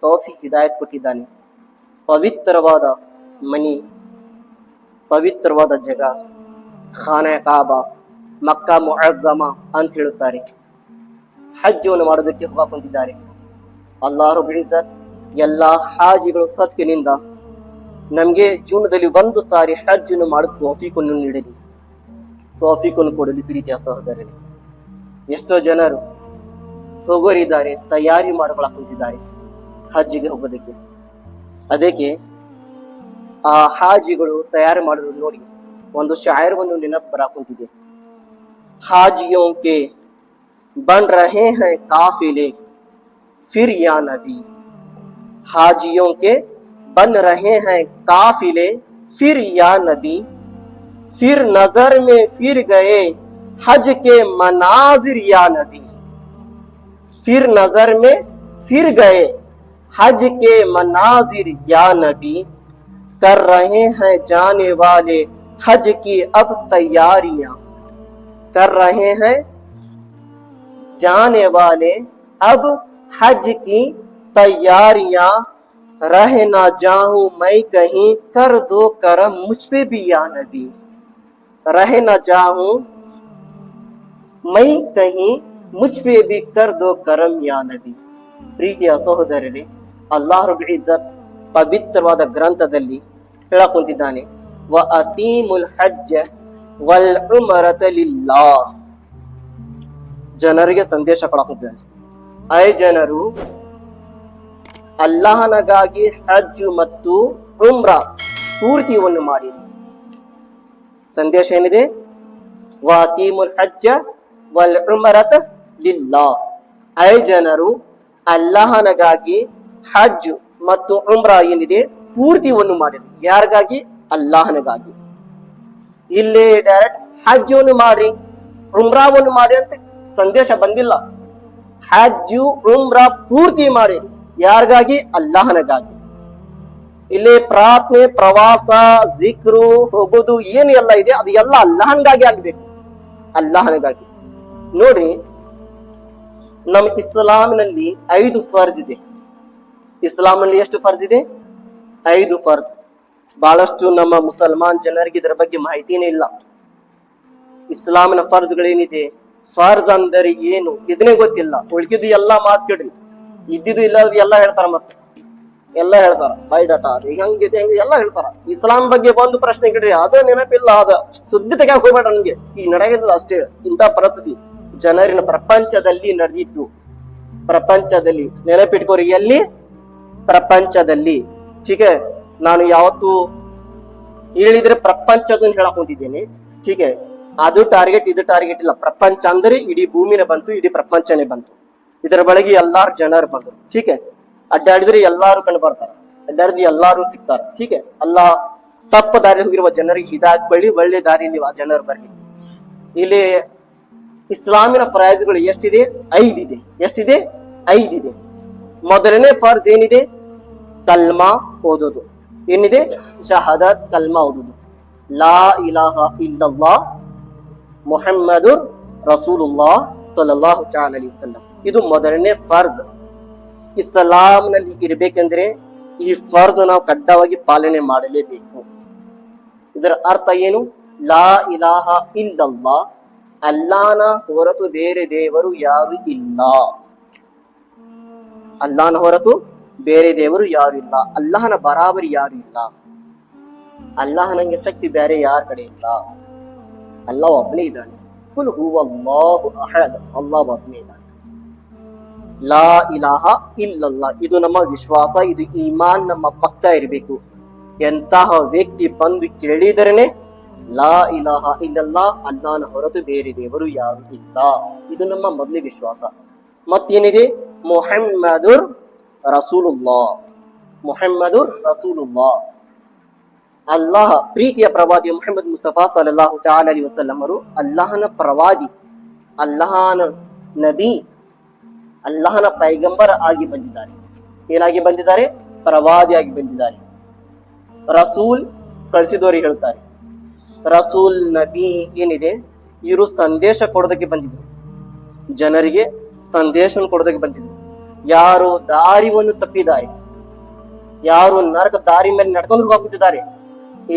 ತೌಫೀಕ್ ಹಿದಾಯತ್ ಕೊಟ್ಟಿದ್ದಾನೆ. ಪವಿತ್ರವಾದ ಮನಿ, ಪವಿತ್ರವಾದ ಜಾಗ, ಖಾನೆ ಕಾಬಾ, ಮಕ್ಕಾ ಮುಅzzಮ ಅಂತ ಹೇಳುತ್ತಾರೆ. ಹಜ್ಜವನ್ನು ಮಾಡೋದಕ್ಕೆ ಹೋಗಾಕೊಂತಿದ್ದಾರೆ. ಅಲ್ಲಾಹ್ ರಬ್ಬುಲ್ ಇಜ್ಜತ್ ಎಲ್ಲಾ ಹಾಜಿಗಳು ಸದ್ಕಿನಿಂದ ನಮಗೆ ಜೀವನದಲ್ಲಿ ಒಂದು ಸಾರಿ ಹಜ್ಜನ್ನು ಮಾಡುವ ತೌಫೀಕನ್ನು ನೀಡಲಿ, ತೌಫೀಕನ್ನು ಕೊಡಲಿ. ಪ್ರೀತಿಯ ಸಹೋದರರೇ, ಎಷ್ಟೋ ಜನರು ಹೋಗೋರಿದ್ದಾರೆ, ತಯಾರಿ ಮಾಡಿಕೊಳ್ಳುತ್ತಿದ್ದಾರೆ ಹಜ್ಜಿಗೆ ಹೋಗೋದಕ್ಕೆ. ಅದಕ್ಕೆ ಆ ಹಾಜಿಗಳು ತಯಾರಿ ಮಾಡೋದು ನೋಡಿ ಒಂದು ಶಾಯರವನ್ನು ನೆನಪು ಬರಾಕುಂತಿದೆ. ಹಾಜಿಯೋं के बन रहे हैं काफिले फिर या नबी, हाजियों के बन रहे हैं काफिले फिर या नबी, फिर नजर में फिर गए हज के मनाजिर या नबी, फिर नजर में फिर गए हज के मनाजिर या नबी, कर रहे हैं जाने वाले हज की अब तैयारियां, कर रहे हैं जाने वाले अब हज की तैयारियां, रह ना जाऊं मैं कहीं कर दो करम मुझ पे भी या नबी, रह ना जाऊं मैं कहीं मुझ पे भी कर दो करम या नबी. ಪ್ರೀತಿಯ ಸಹೋದರರೇ, ಅಲ್ಲಾಹ್ ರಬ್ಬುಲ್ ಇಜ್ಜತ್ ಪವಿತ್ರವಾದ ಗ್ರಂಥದಲ್ಲಿ ಹೇಳಕುಂತಿದ್ದಾನೆ, ವ ಅತೀಮುಲ್ ಹಜ್ಜ ವಲ್ ಉಮ್ರತ ಲಿಲ್ಲಾಹ್. ಜನರಿಗೆ ಸಂದೇಶ ಕೊಡಕುಂತಿದ್ದಾನೆ, ಐ ಜನರು ಅಲ್ಲಾಹನಗಾಗಿ ಹಜ್ ಮತ್ತು ಉಮ್ರಾ ಪೂರ್ತಿಯನ್ನು ಮಾಡಿರಿ. ಸಂದೇಶ ಏನಿದೆ? ವ ಅತೀಮುಲ್ ಹಜ್ಜ ವಲ್ ಉಮ್ರತ ಲಿಲ್ಲಾಹ್. ಐ ಜನರು ಅಲ್ಲಾಹನಗಾಗಿ ಹಜ್ ಮತ್ತು ಉಮ್ರಾ ಏನಿದೆ ಪೂರ್ತಿಯನ್ನು ಮಾಡಿರಿ. ಯಾರಿಗಾಗಿ? ಅಲ್ಲಾಹನಗಾಗಿ. ಇಲ್ಲಿ ಡೈರೆಕ್ಟ್ ಹಜ್ ಅನ್ನು ಮಾಡ್ರಿ, ಉಮ್ರಾವನ್ನು ಮಾಡಿ ಅಂತ ಸಂದೇಶ ಬಂದಿಲ್ಲ. ಹಜ್ಜು ಉಮ್ರಾ ಪೂರ್ತಿ ಮಾಡಿ. ಯಾರಿಗಾಗಿ? ಅಲ್ಲಾಹನಗಾಗಿ. ಇಲ್ಲಿ ಪ್ರಾರ್ಥನೆ, ಪ್ರವಾಸ, ಜಿಕ್ರು, ಹೋಗೋದು ಏನು ಎಲ್ಲ ಇದೆ ಅದು ಎಲ್ಲ ಅಲ್ಲಾಹನ್ಗಾಗಿ ಆಗ್ಬೇಕು, ಅಲ್ಲಾಹನಗಾಗಿ. ನೋಡ್ರಿ, ನಮ್ಮ ಇಸ್ಲಾಮಿನಲ್ಲಿ 5 ಫರ್ಜ್ ಇದೆ. ಇಸ್ಲಾಂನಲ್ಲಿ ಎಷ್ಟು ಫರ್ಜ್ ಇದೆ? 5 ಫರ್ಜ್. ಬಹಳಷ್ಟು ನಮ್ಮ ಮುಸಲ್ಮಾನ್ ಜನರಿಗೆ ಇದರ ಬಗ್ಗೆ ಮಾಹಿತಿನೇ ಇಲ್ಲ. ಇಸ್ಲಾಮಿನ ಫರ್ಜ್ಗಳೇನಿದೆ, ಫರ್ಜ್ ಅಂದರೆ ಏನು ಇದನ್ನೇ ಗೊತ್ತಿಲ್ಲ. ಉಳ್ಕಿದ್ದು ಎಲ್ಲಾ ಮಾತು ಕೇಳ್ರಿ, ಇದ್ದಿದ್ದು ಇಲ್ಲಾದ್ರೆ ಎಲ್ಲ ಹೇಳ್ತಾರ, ಮತ್ತೆ ಎಲ್ಲ ಹೇಳ್ತಾರ, ಬೈಡಾಟ ಅದು ಹೆಂಗಿದೆ ಹೆಂಗೆ ಎಲ್ಲ ಹೇಳ್ತಾರ. ಇಸ್ಲಾಂ ಬಗ್ಗೆ ಒಂದು ಪ್ರಶ್ನೆ ಕೇಳ್ರಿ, ಅದೇ ನೆನಪಿಲ್ಲ, ಅದ ಸುದ್ದಿ ತೆಗ್ಯಾಕ ಹೋಗ್ಬೇಡ. ನನ್ಗೆ ಈ ನಡೆಯದ ಅಷ್ಟೇ. ಇಂಥ ಪರಿಸ್ಥಿತಿ ಜನರಿನ ಪ್ರಪಂಚದಲ್ಲಿ ನಡೆದಿದ್ದು. ಪ್ರಪಂಚದಲ್ಲಿ ನೆನಪಿಟ್ಕೋರಿ, ಎಲ್ಲಿ? ಪ್ರಪಂಚದಲ್ಲಿ. ಟೀಕೆ, ನಾನು ಯಾವತ್ತು ಹೇಳಿದ್ರೆ ಪ್ರಪಂಚದನ್ನು ಹೇಳಕ್ ಹೊಂದಿದ್ದೇನೆ. ಟೀಕೆ, ಅದು ಟಾರ್ಗೆಟ್ ಇದು ಟಾರ್ಗೆಟ್ ಇಲ್ಲ. ಪ್ರಪಂಚ ಅಂದ್ರೆ ಇಡೀ ಭೂಮಿನೇ ಬಂತು, ಇಡೀ ಪ್ರಪಂಚನೇ ಬಂತು. ಇದರ ಬಳಿಗೆ ಎಲ್ಲಾರು ಜನರು ಬಂದರು. ಟೀಕೆ, ಅಡ್ಡಾಡಿದ್ರೆ ಎಲ್ಲಾರು ಕಂಡು ಬರ್ತಾರ, ಅಡ್ಡಾಡಿದ್ರೆ ಎಲ್ಲಾರು ಸಿಗ್ತಾರ. ಟೀಕೆ, ಅಲ್ಲಾ ತಪ್ಪ ದಾರಿ ಹೋಗಿರುವ ಜನರಿಗೆ ಹಿದಾಯತ್ ಬಳ್ಳಿ, ಒಳ್ಳೆ ದಾರಿಯಲ್ಲಿ ಆ ಜನರು ಬರ್ಲಿ. ಇಲ್ಲಿ ಇಸ್ಲಾಮಿನ ಫರೈಜ್ಗಳು ಎಷ್ಟಿದೆ? 5 ಇದೆ. ಎಷ್ಟಿದೆ? 5 ಇದೆ. ಮೊದಲನೇ ಫರ್ಜ್ ಏನಿದೆ? ಕಲ್ಮಾ ಓದೋದು. ಏನಿದೆ? ಶಹಾದತ್, ಕಲ್ಮಾ ಓದೋದು. ಲಾ ಇಲಾಹ ಇಲ್ಲಲ್ಲಾಹ್ ಮುಹಮ್ಮದುರ್ ರಸೂಲುಲ್ಲಾಹ್ ಸಲ್ಲಲ್ಲಾಹು ಅಲೈಹಿ ವಸಲ್ಲಂ. ಇದು ಮೊದಲನೇ ಫರ್ಜ್. ಇಸ್ಲಾಂನಲ್ಲಿ ಇರ್ಬೇಕಂದ್ರೆ ಈ ಫರ್ಜ್ ನಾವು ಕಡ್ಡಾಯವಾಗಿ ಪಾಲನೆ ಮಾಡಲೇಬೇಕು. ಇದರ ಅರ್ಥ ಏನು? ಲಾ ಇಲಾಹ ಇಲ್ಲಲ್ಲಾಹ್, ಅಲ್ಲಾಹನ ಹೊರತು ಬೇರೆ ದೇವರು ಯಾರು ಇಲ್ಲ. ಅಲ್ಲಾಹನ ಹೊರತು ಬೇರೆ ದೇವರು ಯಾರು ಇಲ್ಲ. ಅಲ್ಲಾಹನ ಬರಾಬರಿ ಯಾರು ಇಲ್ಲ. ಅಲ್ಲಾಹನಂಗೆ ಶಕ್ತಿ ಬೇರೆ ಯಾರ ಕಡೆ ಇಲ್ಲ. ಅಲ್ಲಾಹ್ ಒಬ್ಬನೇ ಇದ್ದಾನೆ. ಕುಲ್ ಹುವಲ್ಲಾಹು ಅಹದ್, ಅಲ್ಲಾಹ್ ಒಬ್ಬನೇ ಇದ್ದಾನೆ. ಲಾ ಇಲಾಹ ಇಲ್ಲಲ್ಲಾಹ್, ಇದು ನಮ್ಮ ವಿಶ್ವಾಸ, ಇದು ಈಮಾನ್ ನಮ್ಮ ಪಕ್ಕ ಇರಬೇಕು. ಎಂತಹ ವ್ಯಕ್ತಿ ಬಂದು ಕೇಳಿದರೇನೆ ಲಾ ಇಲಾಹ ಇಲ್ಲಲ್ಲಾಹ್, ಅಲ್ಲಾಹನ ಹೊರತು ಬೇರೆ ದೇವರು ಯಾರು ಇಲ್ಲ, ಇದು ನಮ್ಮ ಮೊದಲೇ ವಿಶ್ವಾಸ. ಮತ್ತೇನಿದೆ? ಮುಹಮ್ಮದುರ್ ರಸೂಲುಲ್ಲಾಹ್, ಮುಹಮ್ಮದುರ್ ರಸೂಲುಲ್ಲಾಹ್. ಅಲ್ಲಾಹ ಪ್ರೀತಿಯ ಪ್ರವಾದಿ ಮುಹಮ್ಮದ್ ಮುಸ್ತಫಾ ಸಲ್ಲಲ್ಲಾಹು ಅಲೈಹಿ ವಸಲ್ಲಂ ಅವರು ಅಲ್ಲಾಹನ ಪ್ರವಾದಿ, ಅಲ್ಲಾಹನ ನಬಿ, ಅಲ್ಲಾಹನ ಪೈಗಂಬರ್ ಆಗಿ ಬಂದಿದ್ದಾರೆ. ಏನಾಗಿ ಬಂದಿದ್ದಾರೆ? ಪ್ರವಾದಿಯಾಗಿ ಬಂದಿದ್ದಾರೆ. ರಸೂಲ್ ಕಳಿಸಿದವರು ಹೇಳ್ತಾರೆ. ರಸೂಲ್, ನಬಿ ಏನಿದೆ, ಇವರು ಸಂದೇಶ ಕೊಡೋದಕ್ಕೆ ಬಂದಿದ್ರು, ಜನರಿಗೆ ಸಂದೇಶ ಕೊಡೋದಕ್ಕೆ ಬಂದಿದ್ರು. ಯಾರು ದಾರಿಯನ್ನು ತಪ್ಪಿದ್ದಾರೆ, ಯಾರು ನರಕ ದಾರಿ ಮೇಲೆ ನಡ್ಕೊಂಡು ಹೋಗುತ್ತಿದ್ದಾರೆ,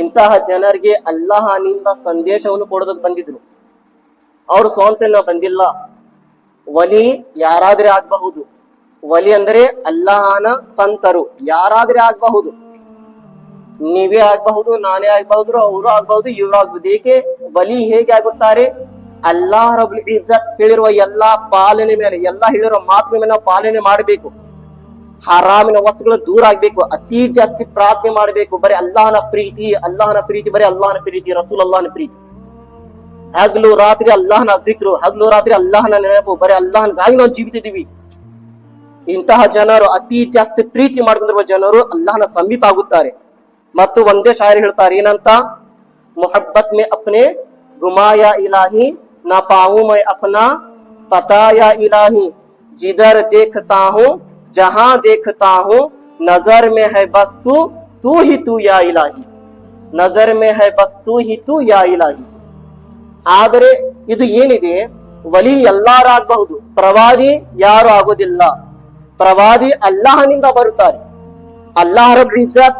ಇಂತಹ ಜನರಿಗೆ ಅಲ್ಲಾಹನಿಂದ ಸಂದೇಶವನ್ನು ಕೊಡೋದಕ್ಕೆ ಬಂದಿದ್ರು. ಅವರು ಸ್ವಂತ ಬಂದಿಲ್ಲ. ವಲಿ ಯಾರಾದ್ರೆ ಆಗಬಹುದು. ವಲಿ ಅಂದರೆ ಅಲ್ಲಾಹನ ಸಂತರು ಯಾರಾದ್ರೆ ಆಗಬಹುದು. ನೀವೇ ಆಗಬಹುದು, ನಾನೇ ಆಗಬಹುದು, ಅವರು ಆಗಬಹುದು, ಇವರು ಆಗಬಹುದು. ಏಕೆ ವಲಿ ಹೇಗೆ ಆಗುತ್ತಾರೆ? ಅಲ್ಲಾಹ ರಬ್ಬುಲ್ ಇಜ್ಜತ್ ಹೇಳಿರುವ ಎಲ್ಲಾ ಪಾಲನೆ ಮೇಲೆ, ಎಲ್ಲಾ ಹೇಳಿರುವ ಮಾತಿನ ಮೇಲೆ ನಾವು ಪಾಲನೆ ಮಾಡಬೇಕು. ಹರಾಮಿನ ವಸ್ತುಗಳು ದೂರ ಆಗ್ಬೇಕು. ಅತಿ ಜಾಸ್ತಿ ಪ್ರಾರ್ಥನೆ ಮಾಡಬೇಕು. ಬರೀ ಅಲ್ಲಾಹನ ಪ್ರೀತಿ, ಅಲ್ಲಾಹನ ಪ್ರೀತಿ, ಬರೀ ಅಲ್ಲಾಹನ ಪ್ರೀತಿ, ರಸೂಲ್ ಅಲ್ಲಾಹನ ಪ್ರೀತಿ. ಹಗಲು ರಾತ್ರಿ ಅಲ್ಲಾಹನ ಜಿಕ್ರು, ಹಗಲು ರಾತ್ರಿ ಅಲ್ಲಾಹನ ನೆನಪು, ಬರೀ ಅಲ್ಲಾಹನ್ಗಾಗಿ ನಾವು ಜೀವಿತಿದ್ದೀವಿ. ಇಂತಹ ಜನರು, ಅತಿ ಜಾಸ್ತಿ ಪ್ರೀತಿ ಮಾಡ್ಕೊಂಡಿರುವ ಜನರು ಅಲ್ಲಾಹನ ಸಮೀಪ ಆಗುತ್ತಾರೆ. ಮತ್ತು ಒಂದೇ ಶಾಯರಿ ಹೇಳ್ತಾರೆ, ಏನಂತ? ಮೊಹಬ್ಬತ್ ಮೇ ಅಪ್ನೆ ಗುಮಾಯ ಇಲಾಹಿ, ನಾ ಪಾವು ಮೈ ಅಪ್ನಾ ಪತಾಯ ಇಲಾಹಿ, ಜಿದರ್ ದೇಖತಾ ಹೂಂ ಜಹಾ ದೇಖತಾ ಹೂಂ, ನಜರ್ ಮೇ ಹೈ ಬಸ್ ತೂ ಹಿ ತೂ ಯಾ ಇಲಾಹಿ, ನಜರ್ ಮೇ ಹೈ ಬಸ್ ತೂ ಹಿ ತೂ ಯಾ ಇಲಾಹಿ. ಆದರೆ ಇದು ಏನಿದೆ, ವಲಿ ಎಲ್ಲಾರಾಗಬಹುದು, ಪ್ರವಾದಿ ಯಾರು ಆಗೋದಿಲ್ಲ. ಪ್ರವಾದಿ ಅಲ್ಲಾಹನಿಂದ ಬರುತ್ತಾರೆ. ಅಲ್ಲಾಹ ರಬ್ಬುಲ್ ಇಜ್ಜತ್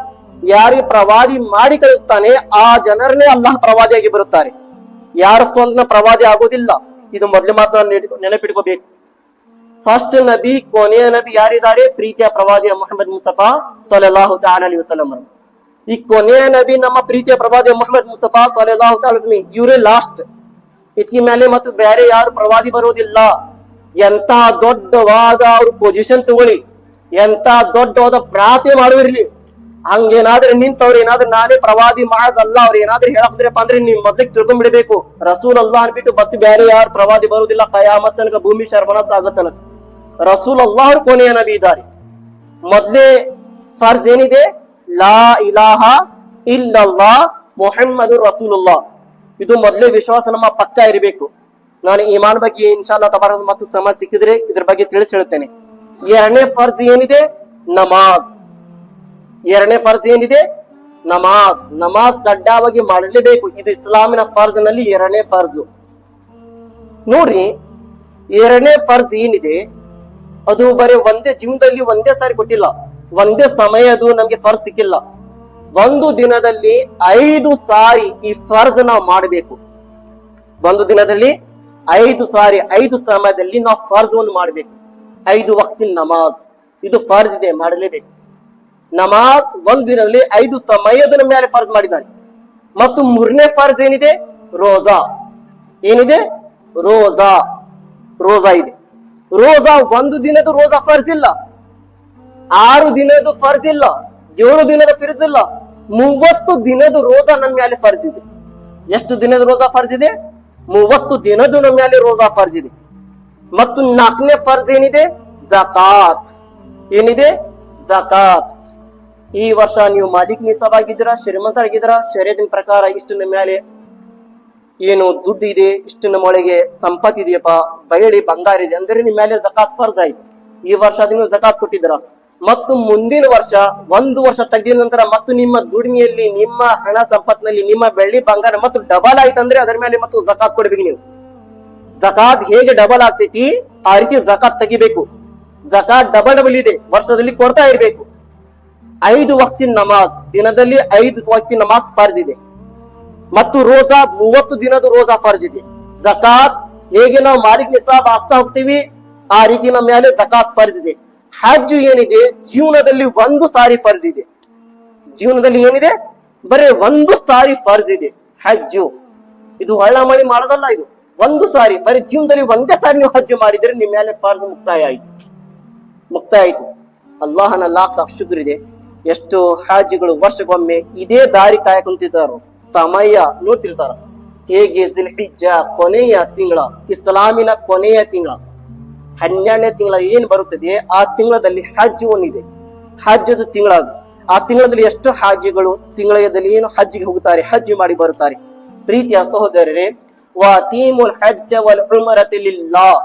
ಯಾರಿಗೆ ಪ್ರವಾದಿ ಮಾಡಿ ಕಳಿಸ್ತಾನೆ ಆ ಜನರನ್ನೇ ಅಲ್ಲಾಹ ಪ್ರವಾದಿಯಾಗಿ ಬರುತ್ತಾರೆ. ಯಾರು ಸ್ವಂತ ಪ್ರವಾದಿ ಆಗೋದಿಲ್ಲ. ಇದು ಮೊದಲು ಮಾತ್ರ ನೆನಪಿಟ್ಕೋಬೇಕು. ಫಸ್ಟ್ ನಬಿ, ಕೊನೆಯ ನಬಿ ಯಾರಿದ್ದಾರೆ? ಪ್ರೀತಿಯ ಪ್ರವಾದಿಯ ಮೊಹಮ್ಮದ್ ಮುಸ್ತಫಾ ಸಲ್ಲಲ್ಲಾಹು ತಆಲಾ ಅಲೈಹಿ ವಸಲ್ಲಂ. ಈ ಕೊನೆಯ ನಬಿ ನಮ್ಮ ಪ್ರೀತಿಯ ಪ್ರವಾದಿಯ ಮೊಹಮ್ಮದ್ ಮುಸ್ತಫಾ ಸಲ್ಲಲ್ಲಾಹು ತಆಲಾ ಅಲೈಹಿ ವಸಲ್ಲಂ, ಇವರೇ ಲಾಸ್ಟ್. ಇದಕ್ಕೆ ಮೇಲೆ ಮತ್ತು ಬೇರೆ ಯಾರು ಪ್ರವಾದಿ ಬರೋದಿಲ್ಲ. ಎಂತ ದೊಡ್ಡವಾದ ಅವ್ರ ಪೊಸಿಷನ್ ತಗೊಳ್ಳಿ, ಎಂತ ದೊಡ್ಡವಾದ ಪ್ರಾರ್ಥನೆ ಮಾಡುವಿರ್ಲಿ, ಹಂಗೇನಾದ್ರೆ ನಿಂತವ್ರು ಏನಾದ್ರೂ ನಾನೇ ಪ್ರವಾದಿ ಮಾಜ್ ಅಲ್ಲ ಅವ್ರು ಏನಾದ್ರೂ ಹೇಳಕ್ದ್ರಪ್ಪ ಅಂದ್ರೆ ನೀವು ಮೊದ್ಲಿಗೆ ತಿಳ್ಕೊಂಡ್ಬಿಡ್ಬೇಕು, ರಸೂಲ್ ಅಲ್ಲಾಹ್ ಅನ್ಬಿಟ್ಟು ಮತ್ತೆ ಬೇರೆ ಯಾರು ಪ್ರವಾದಿ ಬರುವುದಿಲ್ಲ. ಕಯಾಮತ್ ತನಕ ಭೂಮಿ ಶರ್ಮನಸ್ ಆಗತ್ತನಕ ರಸೂಲ್ ಅಲ್ಲಾಹ್ ಕೊನೆಯ ನಬಿ ಇದ್ದಾರೆ. ಮೊದ್ಲೇ ಫರ್ಜ್ ಏನಿದೆ? ಲಾ ಇಲಾಹ ಇಲ್ಲಲ್ಲಾಹ್ ಮುಹಮ್ಮದು ರಸೂಲುಲ್ಲಾಹ್. ಇದು ಮೊದಲೇ ವಿಶ್ವಾಸ ನಮ್ಮ ಪಕ್ಕ ಇರಬೇಕು. ನಾನು ಈಮಾನ್ ಬಗ್ಗೆ ಇನ್ಶಾಅಲ್ಲಾ ತಬಾರಕ ಮತ್ತು ಸಮಯ ಸಿಕ್ಕಿದ್ರೆ ಇದ್ರ ಬಗ್ಗೆ ತಿಳಿಸಿ ಹೇಳ್ತೇನೆ. ಎರಡನೇ ಫರ್ಜ್ ಏನಿದೆ? ನಮಾಜ್. ಎರಡನೇ ಫರ್ಜ್ ಏನಿದೆ? ನಮಾಜ್. ನಮಾಜ್ ಕಡ್ಡಾಯವಾಗಿ ಮಾಡಲೇಬೇಕು. ಇದು ಇಸ್ಲಾಮಿನ ಫರ್ಜ್ ನಲ್ಲಿ ಎರಡನೇ ಫರ್ಜು. ನೋಡ್ರಿ, ಎರಡನೇ ಫರ್ಜ್ ಏನಿದೆ ಅದು ಬರೀ ಒಂದೇ ಜೀವನದಲ್ಲಿ ಒಂದೇ ಸಾರಿ ಕೊಟ್ಟಿಲ್ಲ, ಒಂದೇ ಸಮಯ ಅದು ನಮ್ಗೆ ಫರ್ಜ್ ಸಿಕ್ಕಿಲ್ಲ. ಒಂದು ದಿನದಲ್ಲಿ 5 ಸಾರಿ ಈ ಫರ್ಜ್ ನಾವು ಮಾಡಬೇಕು. ಒಂದು ದಿನದಲ್ಲಿ 5 ಸಾರಿ 5 ಸಮಯದಲ್ಲಿ ನಾವು ಫರ್ಜ್ ಅನ್ನು ಮಾಡಬೇಕು. 5 ವಕ್ತಿನ ನಮಾಜ್ ಇದು ಫರ್ಜ್ ಇದೆ, ಮಾಡಲೇಬೇಕು. ನಮಾಜ್ ಒಂದು ದಿನದಲ್ಲಿ 5 ಸಮಯದ ಮೇಲೆ ಫರ್ಜ್ ಮಾಡಿದ್ದಾನೆ. ಮತ್ತು ಮೂರನೇ ಫರ್ಜ್ ಏನಿದೆ? ರೋಜಾ. ಏನಿದೆ? ರೋಜಾ. ರೋಜಾ ಇದೆ. ರೋಜಾ ಒಂದು ದಿನದ ರೋಜಾ ಫರ್ಜ್ ಇಲ್ಲ, 6 ದಿನದ ಫರ್ಜ್ ಇಲ್ಲ, 7 ದಿನದ ಫರ್ಜ್ ಇಲ್ಲ, 30 ದಿನದ ರೋಜಾ ನಮ್ಮ ಮೇಲೆ ಫರ್ಜ್ ಇದೆ. ಎಷ್ಟು ದಿನದ ರೋಜಾ ಫರ್ಜ್ ಇದೆ? 30 ದಿನದ ನಮ್ಮ ಮೇಲೆ ರೋಜಾ ಫರ್ಜ್ ಇದೆ. ಮತ್ತು 4ನೇ ಫರ್ಜ್ ಏನಿದೆ? ಜಕಾತ್. ಏನಿದೆ? ಜಕಾತ್. ಈ ವರ್ಷ ನೀವು ಮಾಲಿಕ್ ನಿಸಾಬ್ ಆಗಿದ್ದೀರಾ, ಶ್ರೀಮಂತರಾಗಿದ್ದೀರಾ, ಶರೀಯತಿನ ಪ್ರಕಾರ ಇಷ್ಟು ನಿಮ್ಮ ಮೇಲೆ ಏನು ದುಡ್ಡು ಇದೆ, ಇಷ್ಟು ನಮ್ಮ ಒಳಗೆ ಸಂಪತ್ತು ಇದೆಯಪ್ಪ, ಬಯಳಿ ಬಂಗಾರ ಇದೆ ಅಂದ್ರೆ ನಿಮ್ಮ ಮೇಲೆ ಜಕಾತ್ ಫರ್ಜ್ ಆಯ್ತು. ಈ ವರ್ಷ ನೀವು ಜಕಾತ್ ಕೊಟ್ಟಿದ್ದೀರಾ. ಮತ್ತು ಮುಂದಿನ ವರ್ಷ 1 ವರ್ಷ ತೆಗೆದ ನಂತರ ಮತ್ತು ನಿಮ್ಮ ದುಡಿಮೆಯಲ್ಲಿ, ನಿಮ್ಮ ಹಣ ಸಂಪತ್ತಿನಲ್ಲಿ, ನಿಮ್ಮ ಬೆಳ್ಳಿ ಬಂಗಾರ ಮತ್ತು ಡಬಲ್ ಆಯ್ತಂದ್ರೆ ಅದರ ಮೇಲೆ ಮತ್ತು ಜಕಾತ್ ಕೊಡ್ಬೇಕು. ನೀವು ಜಕಾತ್ ಹೇಗೆ ಡಬಲ್ ಆಗ್ತೈತಿ ಆ ರೀತಿ ಜಕಾತ್ ತೆಗಿಬೇಕು. ಜಕಾತ್ ಡಬಲ್ ಇದೆ, ವರ್ಷದಲ್ಲಿ ಕೊಡ್ತಾ ಇರ್ಬೇಕು. 5 ವಕ್ತಿನ ನಮಾಜ್, ದಿನದಲ್ಲಿ 5 ವಕ್ತಿನ ನಮಾಜ್ ಫರ್ಜ್ ಇದೆ. ಮತ್ತು ರೋಜಾ 30 ದಿನದ ರೋಜಾ ಫರ್ಜ್ ಇದೆ. ಜಕಾತ್ ಹೇಗೆ ನಾವು ಮಾಲಿಕ್ ನಿಸಾಬ್ ಆಗ್ತಾ ಹೋಗ್ತೀವಿ ಆ ರೀತಿ ನಮ್ಮ ಮೇಲೆ ಜಕಾತ್ ಫರ್ಜ್ ಇದೆ. ಹಜ್ ಏನಿದೆ ಜೀವನದಲ್ಲಿ 1 ಸಾರಿ ಫರ್ಜ್ ಇದೆ. ಜೀವನದಲ್ಲಿ ಏನಿದೆ? ಬರೀ 1 ಸಾರಿ ಫರ್ಜ್ ಇದೆ ಹಜ್ಜು. ಇದು ಹೊಳ್ಳಮಳಿ ಮಾಡೋದಲ್ಲ, ಇದು 1 ಸಾರಿ, ಬರೀ ಜೀವನದಲ್ಲಿ ಒಂದೇ ಸಾರಿ ನೀವು ಹಜ್ ಮಾಡಿದ್ರೆ ನಿಮ್ಮ ಮೇಲೆ ಫರ್ಜ್ ಮುಕ್ತಾಯ ಆಯ್ತು. ಮುಕ್ತಾಯ ಆಯ್ತು. ಅಲ್ಲಾಹನ ಲಾಖ್ ಲಾಖ್ ಶುಕ್ರ್ ಇದೆ. ಎಷ್ಟು ಹಾಜಿಗಳು ವರ್ಷಕ್ಕೊಮ್ಮೆ ಇದೇ ದಾರಿ ಕಾಯಕೊಂತಿರ್ತಾರೋ, ಸಮಯ ನೋಡ್ತಿರ್ತಾರ. ಹೇಗೆ ಜಿಲ್ಹಿಜ್ಜಾ ಕೊನೆಯ ತಿಂಗಳ, ಇಸ್ಲಾಮಿನ ಕೊನೆಯ ತಿಂಗಳ 12ನೇ ತಿಂಗಳ ಏನ್ ಬರುತ್ತದೆ ಆ ತಿಂಗಳಲ್ಲಿ ಹಜ್ ಒಂದಿದೆ. ಹಜ್ಜದ ತಿಂಗಳ ಅದು. ಆ ತಿಂಗಳಲ್ಲಿ ಎಷ್ಟು ಹಾಜಿಗಳು ತಿಂಗಳಲ್ಲಿ ಏನು ಹಜ್ಜಿಗೆ ಹೋಗುತ್ತಾರೆ, ಹಜ್ ಮಾಡಿ ಬರುತ್ತಾರೆ. ಪ್ರೀತಿಯ ಸಹೋದರರೇ, ವಾತೀಮುಲ್ ಹಜ್ಜ ವಲ್ ಉಮ್ರತ ಲಿಲ್ಲಾಹ್,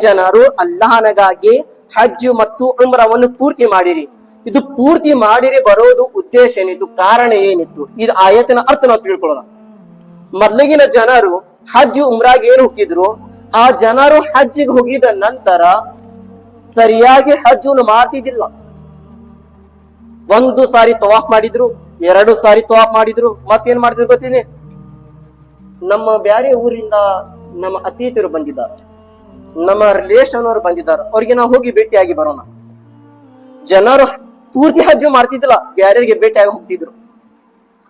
ಜನರು ಅಲ್ಲಾಹನಗಾಗಿ ಹಜ್ ಮತ್ತು ಉಮ್ರವನ್ನು ಪೂರ್ತಿ ಮಾಡಿರಿ. ಇದು ಪೂರ್ತಿ ಮಾಡಿರಿ ಬರೋದು ಉದ್ದೇಶ ಏನಿತ್ತು, ಕಾರಣ ಏನಿತ್ತು, ಇದು ಆಯತಿನ ಅರ್ಥ ನಾವು ತಿಳ್ಕೊಳ್ಳೋಣ. ಮೊದಲಿಗಿನ ಜನರು ಹಜ್ ಉಮ್ರಾಗ್ ಏನು ಹೋಗಿದ್ರು, ಆ ಜನರು ಹಜ್ಜಿಗೆ ಹೋಗಿದ ನಂತರ ಸರಿಯಾಗಿ ಹಜ್ಜನ್ನು ಮಾಡ್ತಿದ್ದಿಲ್ಲ. ಒಂದು ಸಾರಿ ತವಾಫ್ ಮಾಡಿದ್ರು, 2 ಸಾರಿ ತವಾಫ್ ಮಾಡಿದ್ರು. ಮತ್ತೇನ್ ಮಾಡ್ತಿದ್ರು ಗೊತ್ತಿದೆ? ನಮ್ಮ ಬ್ಯಾರೆ ಊರಿಂದ ನಮ್ಮ ಅತಿಥಿಯರು ಬಂದಿದ್ದಾರೆ, ನಮ್ಮ ರಿಲೇಷನ್ ಅವರು ಬಂದಿದ್ದಾರೆ, ಅವ್ರಿಗೆ ನಾವು ಹೋಗಿ ಭೇಟಿಯಾಗಿ ಬರೋಣ. ಜನರು ಪೂರ್ತಿ ಹಜ್ಜು ಮಾಡ್ತಿದ್ದಿಲ್ಲ, ಬ್ಯಾರೆಗೆ ಭೇಟಿಯಾಗಿ ಹೋಗ್ತಿದ್ರು.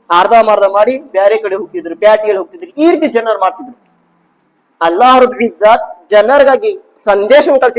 ಅರ್ಧ ಮಾರ್ಧ ಮಾಡಿ ಬ್ಯಾರೆ ಕಡೆ ಹೋಗ್ತಿದ್ರು, ಪ್ಯಾಟಿಯಲ್ಲಿ ಹೋಗ್ತಿದ್ರು. ಈ ರೀತಿ ಜನರು ಮಾಡ್ತಿದ್ರು. ಅಲ್ಲಾಹ್ ರಬ್ಬುಲ್ ಇಜ್ಜತ್ ಜನರಿಗಾಗಿ ಸಂದೇಶವನ್ನು ಕಳಿಸಿ